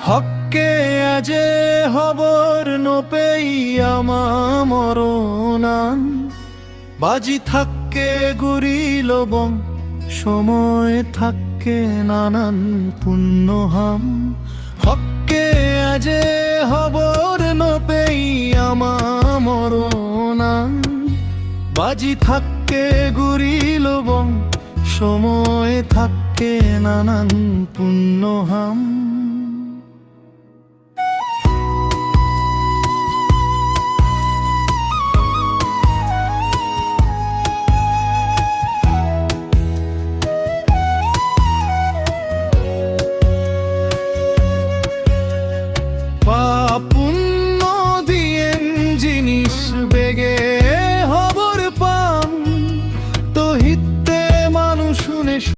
হককে আজে হবর নপেই আমা মরণান বাজি থাককে গুরিল বং সময় থাককে নানান পুণ্যহাম হককে আজে হবর নপেই আমা মরণান বাজি থাককে গুরিল বং সময় থাককে নানান পুণ্যহাম পুণ্য